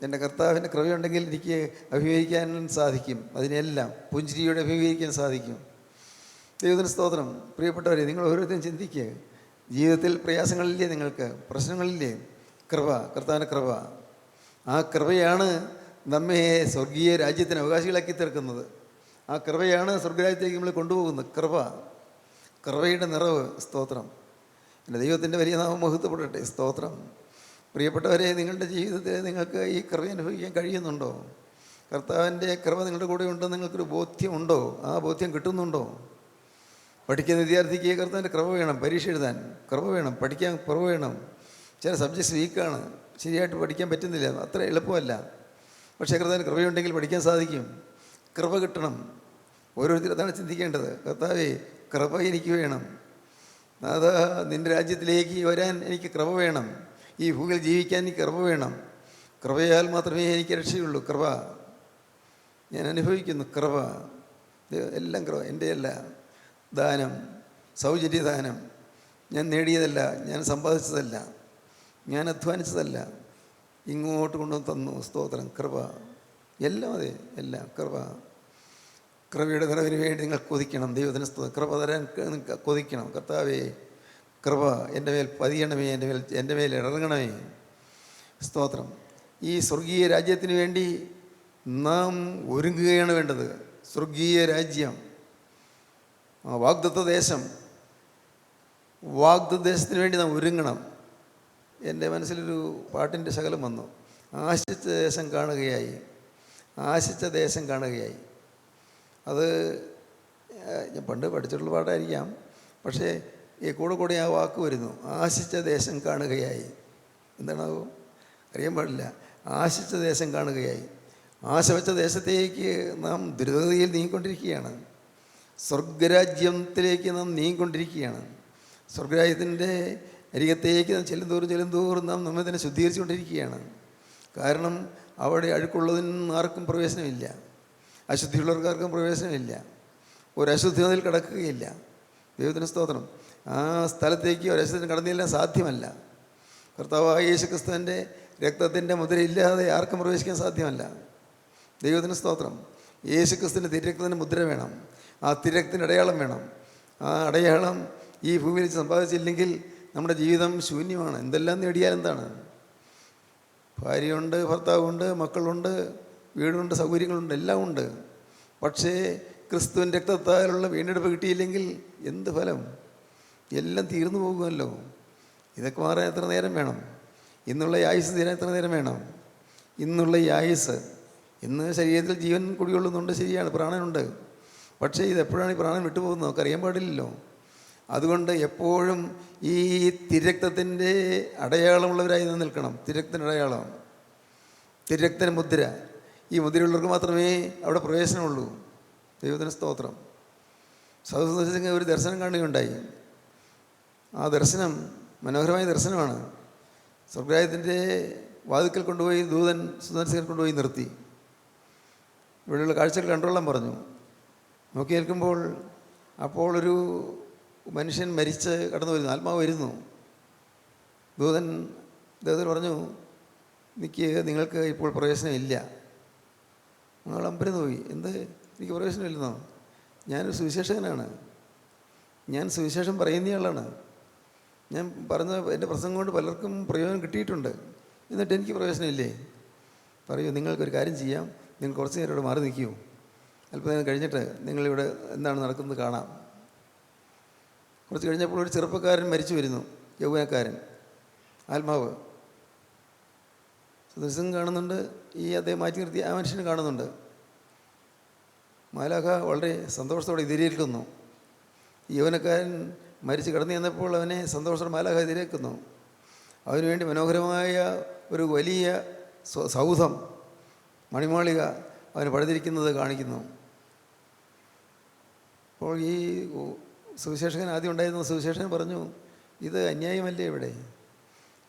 എൻ്റെ കർത്താവിൻ്റെ കൃപയുണ്ടെങ്കിൽ എനിക്ക് അഭിമുഖീകരിക്കാൻ സാധിക്കും. അതിനെല്ലാം പുഞ്ചിരിയോടെ അഭിമുഖീകരിക്കാൻ സാധിക്കും. ദൈവത്തിന് സ്തോത്രം. പ്രിയപ്പെട്ടവരെ, നിങ്ങൾ ഓരോരുത്തരും ചിന്തിക്കുക, ജീവിതത്തിൽ പ്രയാസങ്ങളില്ലേ, നിങ്ങൾക്ക് പ്രശ്നങ്ങളില്ലേ? കൃപ, കർത്താവിൻ്റെ കൃപ, ആ കൃപയാണ് നമ്മെ സ്വർഗീയ രാജ്യത്തിന് അവകാശികളാക്കി തീർക്കുന്നത്. ആ കൃപയാണ് സ്വർഗരാജ്യത്തേക്ക് നമ്മൾ കൊണ്ടുപോകുന്നത്. കൃപയുടെ നിറവ്. സ്തോത്രം. എൻ്റെ ദൈവത്തിൻ്റെ വലിയ നാമം മഹത്വപ്പെടട്ടെ. സ്തോത്രം. പ്രിയപ്പെട്ടവരെ, നിങ്ങളുടെ ജീവിതത്തിൽ നിങ്ങൾക്ക് ഈ കൃപ അനുഭവിക്കാൻ കഴിയുന്നുണ്ടോ? കർത്താവിൻ്റെ കൃപ നിങ്ങളുടെ കൂടെ ഉണ്ടെന്ന് നിങ്ങൾക്കൊരു ബോധ്യമുണ്ടോ? ആ ബോധ്യം കിട്ടുന്നുണ്ടോ? പഠിക്കുന്ന വിദ്യാർത്ഥിക്ക് കർത്താവിൻ്റെ കൃപ വേണം, പരീക്ഷ എഴുതാൻ കൃപ വേണം, പഠിക്കാൻ കൃപ വേണം. ചില സബ്ജക്ട്സ് വീക്കാണ്, ശരിയായിട്ട് പഠിക്കാൻ പറ്റുന്നില്ല, അത്ര എളുപ്പമല്ല. പക്ഷേ കർത്താവിന് കൃപയുണ്ടെങ്കിൽ പഠിക്കാൻ സാധിക്കും. കൃപ കിട്ടണം. ഓരോരുത്തരും അതാണ് ചിന്തിക്കേണ്ടത്. കർത്താവേ കൃപ എനിക്ക് വേണം, അതാ നിൻ്റെ രാജ്യത്തിലേക്ക് വരാൻ എനിക്ക് കൃപ വേണം, ഈ ഭൂമിയിൽ ജീവിക്കാൻ എനിക്ക് കൃപ വേണം. കൃപയാൽ മാത്രമേ എനിക്ക് രക്ഷയുള്ളൂ. കൃപ ഞാൻ അനുഭവിക്കുന്നു. കൃപ എല്ലാം കൃപ. എൻ്റെ അല്ല, ദാനം, സൗജന്യദാനം. ഞാൻ നേടിയതല്ല, ഞാൻ സമ്പാദിച്ചതല്ല, ഞാൻ അധ്വാനിച്ചതല്ല, ഇങ്ങോട്ട് കൊണ്ടുവന്ന് തന്നു. സ്തോത്രം. കൃപ. എല്ലാം അതെ, എല്ലാം കൃപ. കൃപയുടെ നിറവിന് വേണ്ടി നിങ്ങൾ കൊതിക്കണം. ദൈവത്തിന് കൃപ തരാൻ കൊതിക്കണം. കർത്താവേ കൃപ എൻ്റെ മേൽ പതിയണമേ, എൻ്റെ മേൽ ഇറങ്ങണമേ. സ്തോത്രം. ഈ സ്വർഗീയ രാജ്യത്തിന് വേണ്ടി നാം ഒരുങ്ങുകയാണ് വേണ്ടത്. സ്വർഗീയ രാജ്യം, വാഗ്ദത്ത ദേശം, വാഗ്ദദേശത്തിന് വേണ്ടി നാം ഒരുങ്ങണം. എൻ്റെ മനസ്സിലൊരു പാട്ടിൻ്റെ ശകലം വന്നു. ആശിച്ച ദേശം കാണുകയായി, ആശിച്ച ദേശം കാണുകയായി. അത് ഞാൻ പണ്ട് പഠിച്ചിട്ടുള്ള പാട്ടായിരിക്കാം, പക്ഷേ ഈ കൂടെ ആ വാക്ക് വരുന്നു, ആശിച്ച ദേശം കാണുകയായി. എന്താണാവോ അറിയാൻ പാടില്ല. ആശിച്ച ദേശം കാണുകയായി. ആശ വെച്ച ദേശത്തേക്ക് നാം ദ്രുതഗതിയിൽ നീങ്ങിക്കൊണ്ടിരിക്കുകയാണ്. സ്വർഗരാജ്യത്തിലേക്ക് നാം നീങ്ങിക്കൊണ്ടിരിക്കുകയാണ്. സ്വർഗരാജ്യത്തിൻ്റെ അരികത്തേക്ക് നാം ചെല്ലുന്തോറും നാം നമ്മെ തന്നെ ശുദ്ധീകരിച്ചുകൊണ്ടിരിക്കുകയാണ്. കാരണം അവിടെ അഴുക്കുള്ളതിന് ആർക്കും പ്രവേശനമില്ല, അശുദ്ധിയുള്ളവർക്കാർക്കും പ്രവേശനമില്ല, ഒരു അശുദ്ധി അതിൽ കിടക്കുകയില്ല. ദൈവത്തിന് സ്തോത്രം. ആ സ്ഥലത്തേക്ക് ഒരു അശുദ്ധിന് കടന്നില്ല, സാധ്യമല്ല. കർത്താവായ യേശുക്രിസ്തുവിൻ്റെ രക്തത്തിൻ്റെ മുദ്രയില്ലാതെ ആർക്കും പ്രവേശിക്കാൻ സാധ്യമല്ല. ദൈവത്തിന് സ്തോത്രം. യേശുക്രിസ്തുവിൻ്റെ തിരക്തത്തിൻ്റെ മുദ്ര വേണം, ആ തിരക്തത്തിൻ്റെ അടയാളം വേണം. ആ അടയാളം ഈ ഭൂമിയിൽ സമ്പാദിച്ചില്ലെങ്കിൽ നമ്മുടെ ജീവിതം ശൂന്യമാണ്. എന്തെല്ലാം നേടിയാൽ എന്താണ്? ഭാര്യയുണ്ട്, ഭർത്താവുണ്ട്, മക്കളുണ്ട്, വീടുണ്ട്, സൗകര്യങ്ങളുണ്ട്, എല്ലാം ഉണ്ട്. പക്ഷേ ക്രിസ്തുവിൻ്റെ രക്തത്താലുള്ള വീണ്ടെടുപ്പ് കിട്ടിയില്ലെങ്കിൽ എന്ത് ഫലം? എല്ലാം തീർന്നു പോകുമല്ലോ. ഇതൊക്കെ മാറാൻ എത്ര നേരം വേണം? ഇന്നുള്ള ഈ ആയുസ് തീരാൻ എത്ര നേരം വേണം? ഇന്നുള്ള ഈ ആയുസ്, ഇന്ന് ശരീരത്തിൽ ജീവൻ കുടികൊള്ളുന്നുണ്ട്, ശരിയാണ്, പ്രാണനുണ്ട്. പക്ഷേ ഇതെപ്പോഴാണ് ഈ പ്രാണൻ വിട്ടുപോകുന്നത് നമുക്കറിയാൻ പാടില്ലല്ലോ. അതുകൊണ്ട് എപ്പോഴും ഈ തിരക്തത്തിൻ്റെ അടയാളമുള്ളവരായി നിൽക്കണം. തിരക്തത്തിൻ്റെ അടയാളം, തിരക്തന മുദ്ര. ഈ മുദ്രയുള്ളവർക്ക് മാത്രമേ അവിടെ പ്രവേശനമുള്ളൂ. ദൈവത്തിന് സ്തോത്രം. സൗദർശിംഗ് ഒരു ദർശനം കാണുകയുണ്ടായി. ആ ദർശനം മനോഹരമായ ദർശനമാണ്. സ്വർഗരാജ്യത്തിൻ്റെ വാതിക്കൽ കൊണ്ടുപോയി ദൂതൻ സുദർശകൻ കൊണ്ടുപോയി നിർത്തി. ഇവിടെയുള്ള കാഴ്ചകൾ കണ്ടോളാൻ പറഞ്ഞു. നോക്കി നിൽക്കുമ്പോൾ അപ്പോൾ ഒരു മനുഷ്യൻ മരിച്ച് കടന്നു വരുന്നു, ആത്മാവ് വരുന്നു. ദൂതൻ അദ്ദേഹത്തിന് പറഞ്ഞു, നിങ്ങൾക്ക് ഇപ്പോൾ പ്രവേശനമില്ല. നിങ്ങൾ അമ്പരന്ന് പോയി. എന്ത്, എനിക്ക് പ്രവേശനമില്ലെന്നോ? ഞാനൊരു സുവിശേഷകനാണ്, ഞാൻ സുവിശേഷം പറയുന്നയാളാണ്. ഞാൻ പറഞ്ഞ എൻ്റെ പ്രസംഗം കൊണ്ട് പലർക്കും പ്രയോജനം കിട്ടിയിട്ടുണ്ട്, എന്നിട്ട് എനിക്ക് പ്രവേശനമില്ലേ? പറയൂ, നിങ്ങൾക്കൊരു കാര്യം ചെയ്യാം, നിങ്ങൾ കുറച്ച് നേരം ഇവിടെ മാറി നിൽക്കൂ, അല്പനേരം കഴിഞ്ഞിട്ട് നിങ്ങളിവിടെ എന്താണ് നടക്കുന്നത് കാണാം. കുറച്ച് കഴിഞ്ഞപ്പോൾ ഒരു ചെറുപ്പക്കാരൻ മരിച്ചു വരുന്നു, യൗവനക്കാരൻ, ആത്മാവ്. സുദർശൻ കാണുന്നുണ്ട്, ഈ അദ്ദേഹം മാറ്റി നിർത്തി ആ മനുഷ്യനെ കാണുന്നുണ്ട്. മാലാഖ വളരെ സന്തോഷത്തോടെ എതിരേൽക്കുന്നു. യൗവനക്കാരൻ മരിച്ച് കിടന്നു ചെന്നപ്പോൾ അവനെ സന്തോഷത്തോടെ മാലാഖ എതിരേൽക്കുന്നു. അതിനുവേണ്ടി മനോഹരമായ ഒരു വലിയ സൗധം, മണിമാളിക അവന് പണിതിരിക്കുന്നത് കാണിക്കുന്നു. അപ്പോൾ ഈ സുവിശേഷകൻ ആദ്യം ഉണ്ടായിരുന്ന സുവിശേഷകൻ പറഞ്ഞു, ഇത് അന്യായമല്ലേ? ഇവിടെ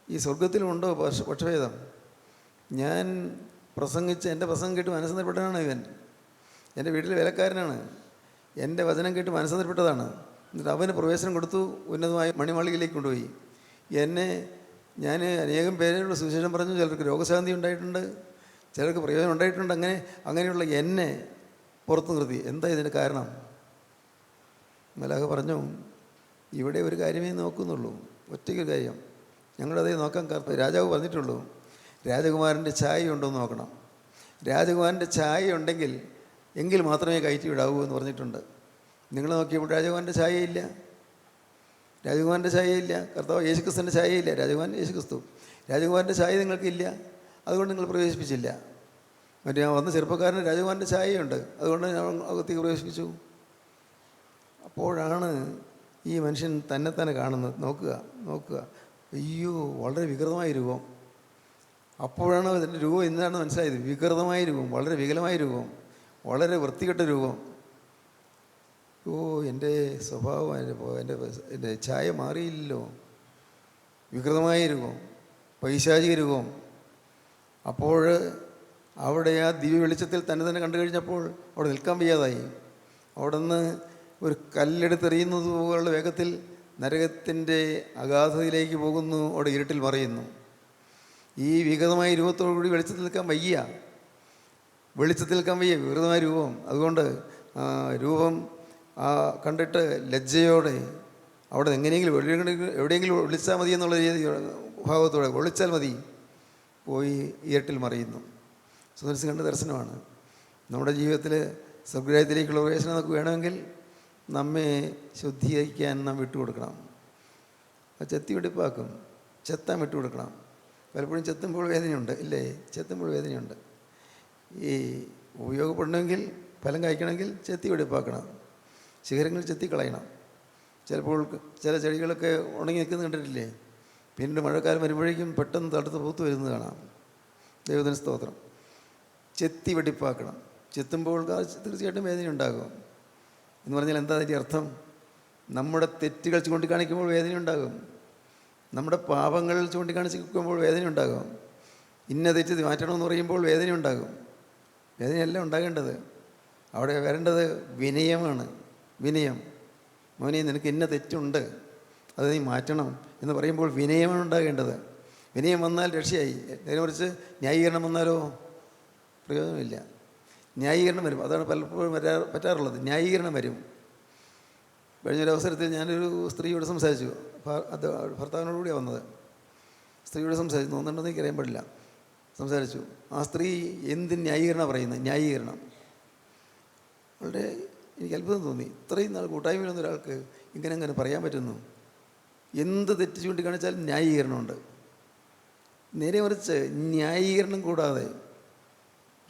ഈ സ്വർഗത്തിലുണ്ടോ പക്ഷഭേദം? ഞാൻ പ്രസംഗിച്ച് എൻ്റെ പ്രസംഗം കേട്ട് മനസ്സന്തരപ്പെട്ടതാണ് ഇവൻ. എൻ്റെ വീട്ടിലെ വേലക്കാരനാണ്, എൻ്റെ വചനം കേട്ട് മനസ്സന്തരപ്പെട്ടതാണ്. എന്നിട്ട് അവന് പ്രവേശനം കൊടുത്തു, ഉന്നതമായ മണിമാളികയിലേക്ക് കൊണ്ടുപോയി. ഞാൻ അനേകം പേരോട് സുവിശേഷം പറഞ്ഞു. ചിലർക്ക് രോഗശാന്തി ഉണ്ടായിട്ടുണ്ട്, ചിലർക്ക് പ്രയോജനം ഉണ്ടായിട്ടുണ്ട്. അങ്ങനെയുള്ള എന്നെ പുറത്തു നിർത്തി. എന്താ ഇതിൻ്റെ കാരണം? മലാഖ പറഞ്ഞു, ഇവിടെ ഒരു കാര്യമേ നോക്കുന്നുള്ളൂ, ഒറ്റയ്ക്കൊരു കാര്യം. ഞങ്ങളതേ നോക്കാൻ രാജാവ് പറഞ്ഞിട്ടുള്ളൂ, രാജകുമാരൻ്റെ ഛായ ഉണ്ടോ എന്ന് നോക്കണം. രാജകുമാരൻ്റെ ഛായ ഉണ്ടെങ്കിൽ എങ്കിൽ മാത്രമേ കയറ്റി വിടാവൂ എന്ന് പറഞ്ഞിട്ടുണ്ട്. നിങ്ങൾ നോക്കിയപ്പോൾ രാജകുമാരൻ്റെ ഛായയില്ല, രാജകുമാരൻ്റെ ഛായയില്ല. കർത്താവ് യേശുക്രിസ്തുവിൻ്റെ ഛായയില്ല, രാജകുമാരൻ യേശുക്രിസ്തു. രാജകുമാരൻ്റെ ഛായ നിങ്ങൾക്കില്ല, അതുകൊണ്ട് നിങ്ങൾ പ്രവേശിപ്പിച്ചില്ല. മറ്റേ ഞാൻ വന്ന ചെറുപ്പക്കാരന് രാജകുമാരൻ്റെ ഛായയുണ്ട്, അതുകൊണ്ട് ഞാൻ അകത്തേക്ക് പ്രവേശിപ്പിച്ചു. അപ്പോഴാണ് ഈ മനുഷ്യൻ തന്നെ കാണുന്നത്. നോക്കുക, അയ്യോ, വളരെ വികൃതമായ രൂപം. അപ്പോഴാണ് ഇതിൻ്റെ രൂപം എന്താണെന്ന് മനസ്സിലായത്. വികൃതമായ രൂപം, വളരെ വികലമായ രൂപം, വളരെ വൃത്തികെട്ട രൂപം. ഓ, എൻ്റെ സ്വഭാവം, എൻ്റെ ഛായ മാറിയില്ലല്ലോ. വികൃതമായ രൂപം, പൈശാചിക രൂപം. അപ്പോൾ അവിടെ ആ ദിവ്യ വെളിച്ചത്തിൽ തന്നെ കണ്ടു കഴിഞ്ഞപ്പോൾ അവിടെ നിൽക്കാൻ വയ്യാതായി. അവിടെ നിന്ന് ഒരു കല്ലെടുത്തെറിയുന്നത് പോലുള്ള വേഗത്തിൽ നരകത്തിൻ്റെ അഗാധതയിലേക്ക് പോകുന്നു, അവിടെ ഇരുട്ടിൽ മറയുന്നു. ഈ വികൃതമായ രൂപത്തോടുകൂടി വെളിച്ചത്തിൽ നിൽക്കാൻ വയ്യ, വികൃതമായ രൂപം. അതുകൊണ്ട് രൂപം കണ്ടിട്ട് ലജ്ജയോടെ അവിടെ എങ്ങനെയെങ്കിലും എവിടെയെങ്കിലും ഒളിച്ചാൽ മതി എന്നുള്ള രീതി ഭാവത്തോടെ ഒളിച്ചാൽ മതി, പോയി ഇരുട്ടിൽ മറിയുന്നു. സുദർശൻ കണ്ട ദർശനമാണ്. നമ്മുടെ ജീവിതത്തിൽ സ്വർഗ്ഗരാജ്യത്തിലേക്കുള്ള പ്രവേശനം നമുക്ക് വേണമെങ്കിൽ നമ്മെ ശുദ്ധീകരിക്കാൻ നാം വിട്ടുകൊടുക്കണം. ചെത്തി വെടിപ്പാക്കും, ചെത്താൻ വിട്ടുകൊടുക്കണം. പലപ്പോഴും ചെത്തുമ്പോൾ വേദനയുണ്ട്, ഇല്ലേ? ചെത്തുമ്പോൾ വേദനയുണ്ട്. ഈ ഉപയോഗപ്പെടണമെങ്കിൽ, ഫലം കഴിക്കണമെങ്കിൽ ചെത്തി വെടിപ്പാക്കണം, ശിഖരങ്ങൾ ചെത്തിക്കളയണം. ചിലപ്പോൾ ചില ചെടികളൊക്കെ ഉണങ്ങി നിൽക്കുന്നത് കണ്ടിട്ടില്ലേ? പിന്നീട് മഴക്കാലം വരുമ്പോഴേക്കും പെട്ടെന്ന് തടുത്ത് പൂത്ത് വരുന്നത് കാണാം. ദൈവത്തിന് സ്തോത്രം. ചെത്തി വെടിപ്പാക്കണം. ചെത്തുമ്പോൾ തീർച്ചയായിട്ടും വേദന ഉണ്ടാകും. എന്ന് പറഞ്ഞാൽ എന്താ അതിൻ്റെ അർത്ഥം? നമ്മുടെ തെറ്റുകൾ ചൂണ്ടിക്കാണിക്കുമ്പോൾ വേദന ഉണ്ടാകും, നമ്മുടെ പാപങ്ങൾ ചൂണ്ടിക്കാണിക്കുമ്പോൾ വേദന ഉണ്ടാകും, ഇന്ന തെറ്റ് മാറ്റണമെന്ന് പറയുമ്പോൾ വേദന ഉണ്ടാകും. വേദനയല്ല ഉണ്ടാകേണ്ടത്, അവിടെ വരേണ്ടത് വിനയമാണ്. വിനയം. മോനെ, നിനക്ക് ഇന്ന തെറ്റുണ്ട്, അത് നീ മാറ്റണം എന്ന് പറയുമ്പോൾ വിനയമാണ് ഉണ്ടാകേണ്ടത്. വിനയം വന്നാൽ രക്ഷയായി. അതിനെക്കുറിച്ച് ന്യായീകരണം വന്നാലോ പ്രയോജനമില്ല. ന്യായീകരണം വരും. അതാണ് പലപ്പോഴും പറ്റാറുള്ളത്. ന്യായീകരണം വരും. കഴിഞ്ഞൊരവസരത്തിൽ ഞാനൊരു സ്ത്രീയോട് സംസാരിച്ചു. അത് ഭർത്താവിനോടുകൂടിയാണ് വന്നത്. സ്ത്രീയോട് സംസാരിച്ചു, തോന്നുന്നുണ്ടെന്ന് എനിക്കറിയാൻ പാടില്ല. സംസാരിച്ചു. ആ സ്ത്രീ എന്തിന് ന്യായീകരണം പറയുന്നത്? ന്യായീകരണം. വളരെ എനിക്ക് അത്ഭുതം തോന്നി. ഇത്രയും നാൾ കൂട്ടായ്മയിലൊന്നും ഒരാൾക്ക് ഇങ്ങനെ പറയാൻ പറ്റുന്നു. എന്ത് തെറ്റ് ചൂണ്ടിക്കാണിച്ചാലും ന്യായീകരണമുണ്ട്. നേരെ മറിച്ച് ന്യായീകരണം കൂടാതെ,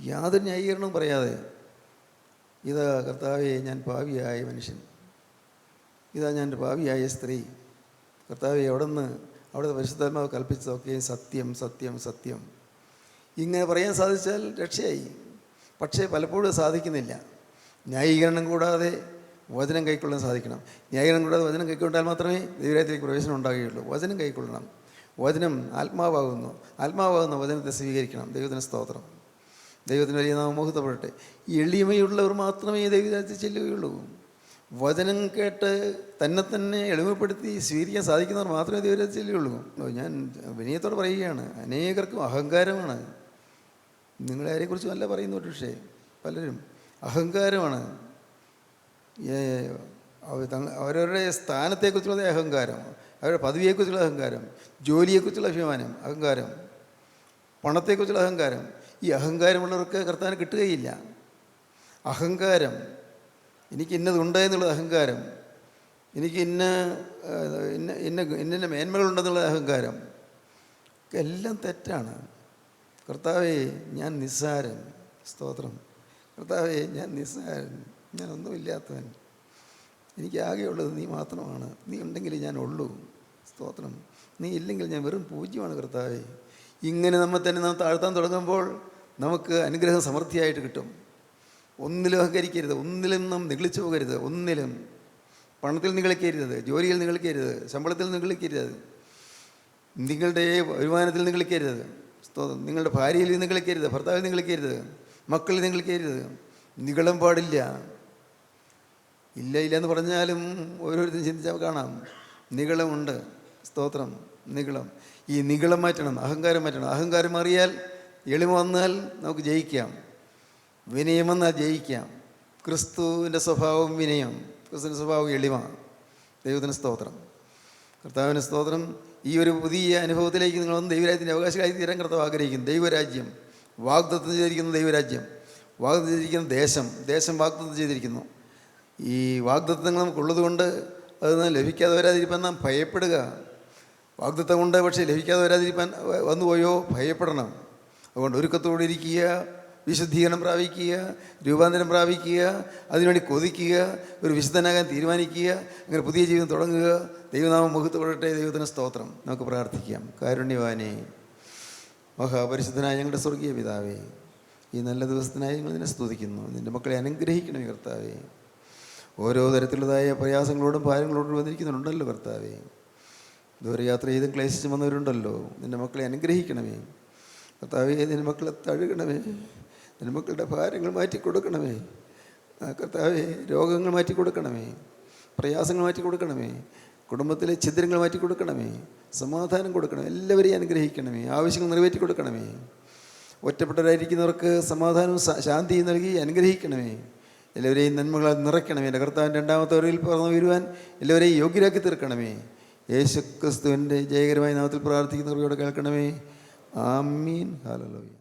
യാതൊരു ന്യായീകരണവും പറയാതെ, ഇതാ കർത്താവേ, ഞാൻ പാപിയായ മനുഷ്യൻ, ഇതാ ഞാൻ പാപിയായ സ്ത്രീ, കർത്താവേ, അവിടുത്തെ പരിശുദ്ധാത്മാവ് കൽപ്പിച്ചതൊക്കെ സത്യം സത്യം സത്യം, ഇങ്ങനെ പറയാൻ സാധിച്ചാൽ രക്ഷയായി. പക്ഷേ പലപ്പോഴും സാധിക്കുന്നില്ല. ന്യായീകരണം കൂടാതെ വചനം കൈക്കൊള്ളാൻ സാധിക്കണം. ന്യായീകരണം കൂടാതെ വചനം കൈക്കൊണ്ടാൽ മാത്രമേ ദൈവരാജ്യത്തിലേക്ക് പ്രവേശനം ഉണ്ടാകുകയുള്ളൂ. വചനം കൈക്കൊള്ളണം. വചനം ആത്മാവാകുന്നു. ആത്മാവാകുന്ന വചനത്തെ സ്വീകരിക്കണം. ദൈവത്തിന് സ്തോത്രം. ദൈവത്തിന് വലിയ നാമം മഹത്വപ്പെടട്ടെ. എളിമയുള്ളവർ മാത്രമേ ദൈവരാജ്യത്തിൽ ചെല്ലുകയുള്ളൂ. വചനം കേട്ട് തന്നെ എളിമപ്പെടുത്തി സ്വീകരിക്കാൻ സാധിക്കുന്നവർ മാത്രമേ ദൈവരാജ്യത്തിൽ ചെല്ലുകയുള്ളൂ. ഞാൻ വിനയത്തോടെ പറയുകയാണ്, അനേകർക്കും അഹങ്കാരമാണ്. നിങ്ങളെ ആരെക്കുറിച്ചും അല്ല പറയുന്നു, പക്ഷേ പലരും അഹങ്കാരമാണ്. അവരവരുടെ സ്ഥാനത്തെക്കുറിച്ചുള്ള അഹങ്കാരം, അവരുടെ പദവിയെക്കുറിച്ചുള്ള അഹങ്കാരം, ജോലിയെക്കുറിച്ചുള്ള അഭിമാനം, അഹങ്കാരം, പണത്തെക്കുറിച്ചുള്ള അഹങ്കാരം. ഈ അഹങ്കാരമുള്ളവർക്ക് കർത്താവിനെ കിട്ടുകയില്ല. അഹങ്കാരം, എനിക്ക് ഇന്നതുണ്ട് എന്നുള്ള അഹങ്കാരം, എനിക്ക് ഇന്ന മേന്മകളുണ്ടെന്നുള്ള അഹങ്കാരം എല്ലാം തെറ്റാണ്. കർത്താവേ ഞാൻ നിസ്സാരൻ, സ്തോത്രം. കർത്താവേ ഞാൻ നിസ്സാരൻ, ഞാൻ ഒന്നുമില്ലാത്തവൻ, എനിക്ക് ആകെയുള്ളത് നീ മാത്രമാണ്. നീ ഉണ്ടെങ്കിൽ ഞാൻ ഉള്ളൂ, സ്തോത്രം. നീ ഇല്ലെങ്കിൽ ഞാൻ വെറും പൂജ്യമാണ് കർത്താവേ. ഇങ്ങനെ നാം താഴ്ത്താൻ തുടങ്ങുമ്പോൾ നമുക്ക് അനുഗ്രഹം സമൃദ്ധിയായിട്ട് കിട്ടും. ഒന്നിലും അഹങ്കരിക്കരുത്, ഒന്നിലും നാം നിഗളിച്ചു പോകരുത്. ഒന്നിലും പണത്തിൽ നിഗളിക്കരുത്, ജോലിയിൽ നിഗളിക്കരുത്, ശമ്പളത്തിൽ നിഗളിക്കരുത്, നിങ്ങളുടെ വരുമാനത്തിൽ നിഗളിക്കരുത്, നിങ്ങളുടെ ഭാര്യയിൽ നിഗളിക്കരുത്, ഭർത്താവിൽ നിഗളിക്കരുത്, മക്കളിൽ നിഗളിക്കരുത്. നിഗളം പാടില്ല. ഇല്ല എന്ന് പറഞ്ഞാലും ഓരോരുത്തരും ചിന്തിച്ചാൽ കാണാം, നിഗളമുണ്ട്, സ്തോത്രം. നിഗളം, ഈ നിഗളം മാറ്റണം, അഹങ്കാരം മാറ്റണം. അഹങ്കാരം മാറിയാൽ, എളിമ വന്നാൽ നമുക്ക് ജയിക്കാം. വിനയം വന്നാൽ ജയിക്കാം. ക്രിസ്തുവിൻ്റെ സ്വഭാവം വിനയം, ക്രിസ്തുവിൻ്റെ സ്വഭാവം എളിമ. ദൈവത്തിന് സ്തോത്രം, കർത്താവിന് സ്തോത്രം. ഈ ഒരു പുതിയ അനുഭവത്തിലേക്ക് നിങ്ങളൊന്ന് ദൈവരാജ്യത്തിൻ്റെ അവകാശികളായി തീരാൻ കർത്താവ് ആഗ്രഹിക്കുന്നു. ദൈവരാജ്യം വാഗ്ദത്തം ചെയ്തിരിക്കുന്ന ദൈവരാജ്യം, വാഗ്ദത്തം ചെയ്തിരിക്കുന്ന ദേശം വാഗ്ദത്തം ചെയ്തിരിക്കുന്നു. ഈ വാഗ്ദത്തങ്ങൾ നമുക്കുള്ളത് കൊണ്ട് അത് ലഭിക്കാതെ വരാതിരിക്കാൻ നാം ഭയപ്പെടുക. വാഗ്ദത്തം കൊണ്ട് പക്ഷേ ലഭിക്കാതെ വരാതിരിക്കാൻ വന്നുപോയോ ഭയപ്പെടണം. അതുകൊണ്ട് ഒരുക്കത്തോടെ ഇരിക്കുക, വിശുദ്ധീകരണം പ്രാപിക്കുക, രൂപാന്തരം പ്രാപിക്കുക, അതിനുവേണ്ടി കൊതിക്കുക, ഒരു വിശുദ്ധനാകാൻ തീരുമാനിക്കുക, അങ്ങനെ പുതിയ ജീവിതം തുടങ്ങുക. ദൈവനാമം മഹത്വപ്പെടട്ടെ. ദൈവത്തിന് സ്തോത്രം. നമുക്ക് പ്രാർത്ഥിക്കാം. കാരുണ്യവാനേ, മഹാപരിശുദ്ധനായ ഞങ്ങളുടെ സ്വർഗീയ പിതാവേ, ഈ നല്ല ദിവസത്തിനായി ഞങ്ങൾ നിന്നെ സ്തുതിക്കുന്നു. നിൻ്റെ മക്കളെ അനുഗ്രഹിക്കണമേ കർത്താവേ. ഓരോ തരത്തിലുള്ളതായ പ്രയാസങ്ങളോടും ഭാരങ്ങളോടും വന്നിരിക്കുന്നുണ്ടല്ലോ കർത്താവേ. ദൂരയാത്ര ചെയ്തും ക്ലേശിച്ച് വന്നവരുണ്ടല്ലോ. നിൻ്റെ മക്കളെ അനുഗ്രഹിക്കണമേ കർത്താവേ. നിൻ്റെ മക്കളെ തഴുകണമേ. നിൻ്റെ മക്കളുടെ ഭാരങ്ങൾ മാറ്റിക്കൊടുക്കണമേ കർത്താവേ. രോഗങ്ങൾ മാറ്റിക്കൊടുക്കണമേ, പ്രയാസങ്ങൾ മാറ്റിക്കൊടുക്കണമേ, കുടുംബത്തിലെ ഛിദ്രങ്ങൾ മാറ്റിക്കൊടുക്കണമേ, സമാധാനം കൊടുക്കണമേ, എല്ലാവരെയും അനുഗ്രഹിക്കണമേ, ആവശ്യങ്ങൾ നിറവേറ്റി കൊടുക്കണമേ. ഒറ്റപ്പെട്ടവരായിരിക്കുന്നവർക്ക് സമാധാനവും ശാന്തിയും നൽകി അനുഗ്രഹിക്കണമേ. എല്ലാവരെയും നന്മകളാൽ നിറയ്ക്കണമേ. എൻ്റെ കർത്താവിൻ്റെ രണ്ടാമത്തെ വരവിൽ പറന്നു വരുവാൻ എല്ലാവരെയും യോഗ്യരാക്കി തീർക്കണമേ. യേശു ക്രിസ്തുവിൻ്റെ ജയകരമായ നാമത്തിൽ പ്രാർത്ഥിക്കുന്നവരോട് കേൾക്കണമേ. ആമീൻ. ഹല്ലേലൂയ.